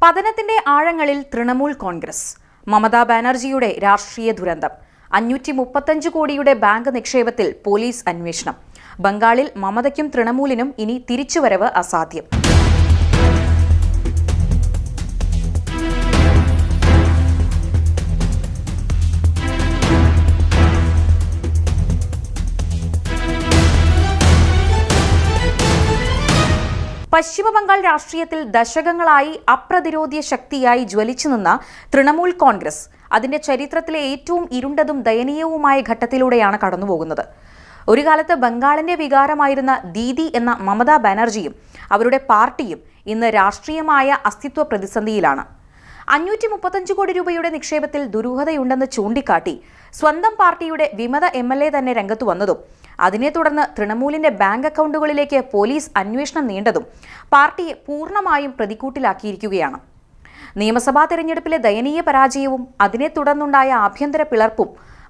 പതനത്തിന്റെ ആഴങ്ങളിൽ തൃണമൂൽ കോൺഗ്രസ്. മമതാ ബാനർജിയുടെ രാഷ്ട്രീയ ദുരന്തം. 535 കോടിയുടെ ബാങ്ക് നിക്ഷേപത്തിൽ പോലീസ് അന്വേഷണം. ബംഗാളിൽ മമതയ്ക്കും തൃണമൂലിനും ഇനി തിരിച്ചുവരവ് അസാധ്യം. പശ്ചിമബംഗാൾ രാഷ്ട്രീയത്തിൽ ദശകങ്ങളായി അപ്രതിരോധ്യ ശക്തിയായി ജ്വലിച്ചുനിന്ന തൃണമൂൽ കോൺഗ്രസ് അതിന്റെ ചരിത്രത്തിലെ ഏറ്റവും ഇരുണ്ടതും ദയനീയവുമായ ഘട്ടത്തിലൂടെയാണ് കടന്നുപോകുന്നത്. ഒരു കാലത്ത് ബംഗാളിന്റെ വികാരമായിരുന്ന ദീദി എന്ന മമതാ ബാനർജിയും അവരുടെ പാർട്ടിയും ഇന്ന് രാഷ്ട്രീയമായ അസ്തിത്വ പ്രതിസന്ധിയിലാണ്. 535 കോടി രൂപയുടെ നിക്ഷേപത്തിൽ ദുരൂഹതയുണ്ടെന്ന് ചൂണ്ടിക്കാട്ടി സ്വന്തം പാർട്ടിയുടെ വിമത MLA തന്നെ രംഗത്തു വന്നതും അതിനെ തുടർന്ന് തൃണമൂലിന്റെ ബാങ്ക് അക്കൗണ്ടുകളിലേക്ക് പോലീസ് അന്വേഷണം നീണ്ടതും പാർട്ടിയെ പൂർണ്ണമായും പ്രതിക്കൂട്ടിലാക്കിയിരിക്കുകയാണ്. നിയമസഭാ തെരഞ്ഞെടുപ്പിലെ ദയനീയ പരാജയവും അതിനെ തുടർന്നുണ്ടായ ആഭ്യന്തര പിളർപ്പും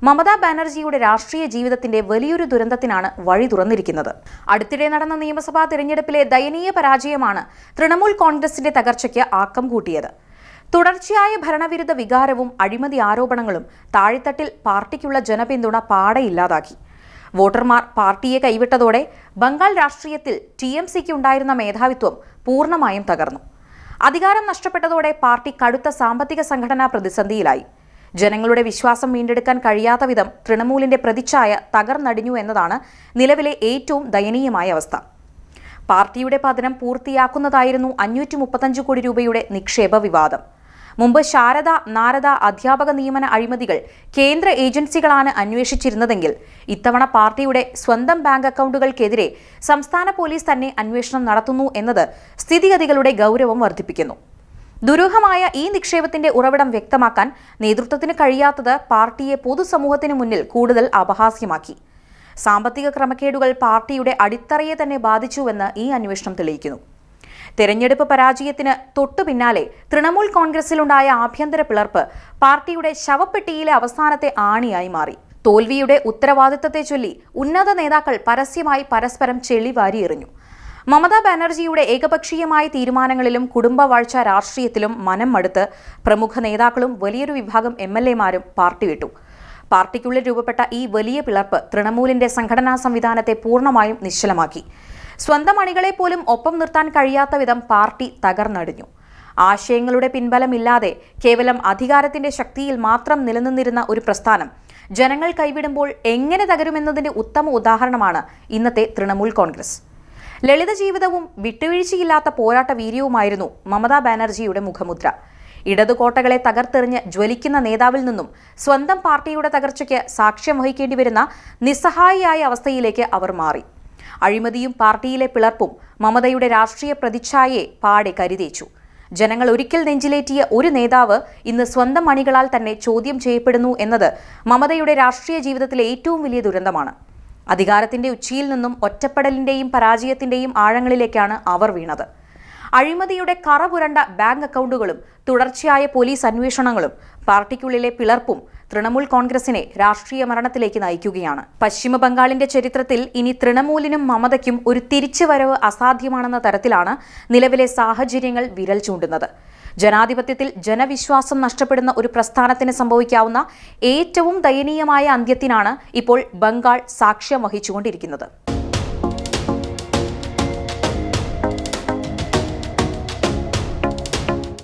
മമതാ ബാനർജിയുടെ രാഷ്ട്രീയ ജീവിതത്തിന്റെ വലിയൊരു ദുരന്തത്തിനാണ് വഴി തുറന്നിരിക്കുന്നത്. അടുത്തിടെ നടന്ന നിയമസഭാ തെരഞ്ഞെടുപ്പിലെ ദയനീയ പരാജയമാണ് തൃണമൂൽ കോൺഗ്രസിന്റെ തകർച്ചയ്ക്ക് ആക്കം കൂട്ടിയത്. തുടർച്ചയായ ഭരണവിരുദ്ധ വികാരവും അഴിമതി ആരോപണങ്ങളും താഴെത്തട്ടിൽ പാർട്ടിക്കുള്ള ജനപിന്തുണ പാടെ ഇല്ലാതാക്കി. വോട്ടർമാർ പാർട്ടിയെ കൈവിട്ടതോടെ ബംഗാൾ രാഷ്ട്രീയത്തിൽ TMCക്ക് ഉണ്ടായിരുന്ന മേധാവിത്വം പൂർണ്ണമായും തകർന്നു. അധികാരം നഷ്ടപ്പെട്ടതോടെ പാർട്ടി കടുത്ത സാമ്പത്തിക സംഘടനാ പ്രതിസന്ധിയിലായി. ജനങ്ങളുടെ വിശ്വാസം വീണ്ടെടുക്കാൻ കഴിയാത്ത വിധം തൃണമൂലിന്റെ പ്രതിച്ഛായ തകർന്നടിഞ്ഞു എന്നതാണ് നിലവിലെ ഏറ്റവും ദയനീയമായ അവസ്ഥ. പാർട്ടിയുടെ പതനം പൂർത്തിയാക്കുന്നതായിരുന്നു 535 കോടി രൂപയുടെ നിക്ഷേപ വിവാദം. മുമ്പ് ശാരദ, നാരദ അധ്യാപക നിയമന അഴിമതികൾ കേന്ദ്ര ഏജൻസികളാണ് അന്വേഷിച്ചിരുന്നതെങ്കിൽ ഇത്തവണ പാർട്ടിയുടെ സ്വന്തം ബാങ്ക് അക്കൗണ്ടുകൾക്കെതിരെ സംസ്ഥാന പോലീസ് തന്നെ അന്വേഷണം നടത്തുന്നു എന്നത് സ്ഥിതിഗതികളുടെ ഗൗരവം വർദ്ധിപ്പിക്കുന്നു. ദുരൂഹമായ ഈ നിക്ഷേപത്തിന്റെ ഉറവിടം വ്യക്തമാക്കാൻ നേതൃത്വത്തിന് കഴിയാത്തത് പാർട്ടിയെ പൊതുസമൂഹത്തിനു മുന്നിൽ കൂടുതൽ അപഹാസ്യമാക്കി. സാമ്പത്തിക ക്രമക്കേടുകൾ പാർട്ടിയുടെ അടിത്തറയെ തന്നെ ബാധിച്ചുവെന്ന് ഈ അന്വേഷണം തെളിയിക്കുന്നു. തെരഞ്ഞെടുപ്പ് പരാജയത്തിന് തൊട്ടു പിന്നാലെ തൃണമൂൽ കോൺഗ്രസിലുണ്ടായ ആഭ്യന്തര പിളർപ്പ് പാർട്ടിയുടെ ശവപ്പെട്ടിയിലെ അവസാനത്തെ ആണിയായി മാറി. തോൽവിയുടെ ഉത്തരവാദിത്തത്തെ ചൊല്ലി ഉന്നത നേതാക്കൾ പരസ്യമായി പരസ്പരം ചെളിവാരി എറിഞ്ഞു. മമതാ ബാനർജിയുടെ ഏകപക്ഷീയമായ തീരുമാനങ്ങളിലും കുടുംബവാഴ്ച രാഷ്ട്രീയത്തിലും മനം മടുത്ത് പ്രമുഖ നേതാക്കളും വലിയൊരു വിഭാഗം MLA-മാരും പാർട്ടി വിട്ടു. പാർട്ടിക്കുള്ളിൽ രൂപപ്പെട്ട ഈ വലിയ പിളർപ്പ് തൃണമൂലിന്റെ സംഘടനാ സംവിധാനത്തെ പൂർണ്ണമായും നിശ്ചലമാക്കി. സ്വന്തം അണികളെ പോലും ഒപ്പം നിർത്താൻ കഴിയാത്ത വിധം പാർട്ടി തകർന്നടിഞ്ഞു. ആശയങ്ങളുടെ പിൻബലമില്ലാതെ കേവലം അധികാരത്തിന്റെ ശക്തിയിൽ മാത്രം നിലനിന്നിരുന്ന ഒരു പ്രസ്ഥാനം ജനങ്ങൾ കൈവിടുമ്പോൾ എങ്ങനെ തകരുമെന്നതിന്റെ ഉത്തമ ഉദാഹരണമാണ് ഇന്നത്തെ തൃണമൂൽ കോൺഗ്രസ്. ലളിത ജീവിതവും വിട്ടുവീഴ്ചയില്ലാത്ത പോരാട്ട വീര്യവുമായിരുന്നു മമതാ ബാനർജിയുടെ മുഖമുദ്ര. ഇടതുകോട്ടകളെ തകർത്തെറിഞ്ഞ് ജ്വലിക്കുന്ന നേതാവിൽ നിന്നും സ്വന്തം പാർട്ടിയുടെ തകർച്ചയ്ക്ക് സാക്ഷ്യം വഹിക്കേണ്ടി വരുന്ന നിസ്സഹായിയായ അവസ്ഥയിലേക്ക് അവർ മാറി. അഴിമതിയും പാർട്ടിയിലെ പിളർപ്പും മമതയുടെ രാഷ്ട്രീയ പ്രതിച്ഛായയെ പാടെ കരിതേച്ചു. ജനങ്ങൾ ഒരിക്കൽ നെഞ്ചിലേറ്റിയ ഒരു നേതാവ് ഇന്ന് സ്വന്തം അണികളാൽ തന്നെ ചോദ്യം ചെയ്യപ്പെടുന്നു എന്നത് മമതയുടെ രാഷ്ട്രീയ ജീവിതത്തിലെ ഏറ്റവും വലിയ ദുരന്തമാണ്. അധികാരത്തിന്റെ ഉച്ചിയിൽ നിന്നും ഒറ്റപ്പെടലിന്റെയും പരാജയത്തിന്റെയും ആഴങ്ങളിലേക്കാണ് അവർ വീണത്. അഴിമതിയുടെ കറപുരണ്ട ബാങ്ക് അക്കൗണ്ടുകളും തുടർച്ചയായ പോലീസ് അന്വേഷണങ്ങളും പാർട്ടിക്കുള്ളിലെ പിളർപ്പും തൃണമൂൽ കോൺഗ്രസിനെ രാഷ്ട്രീയ മരണത്തിലേക്ക് നയിക്കുകയാണ്. പശ്ചിമ ബംഗാളിന്റെ ചരിത്രത്തിൽ ഇനി തൃണമൂലിനും മമതയ്ക്കും ഒരു തിരിച്ചുവരവ് അസാധ്യമാണെന്ന തരത്തിലാണ് നിലവിലെ സാഹചര്യങ്ങൾ വിരൽ ചൂണ്ടുന്നത്. ജനാധിപത്യത്തിൽ ജനവിശ്വാസം നഷ്ടപ്പെടുന്ന ഒരു പ്രസ്ഥാനത്തിന് സംഭവിക്കാവുന്ന ഏറ്റവും ദയനീയമായ അന്ത്യത്തിനാണ് ഇപ്പോൾ ബംഗാൾ സാക്ഷ്യം വഹിച്ചുകൊണ്ടിരിക്കുന്നത്.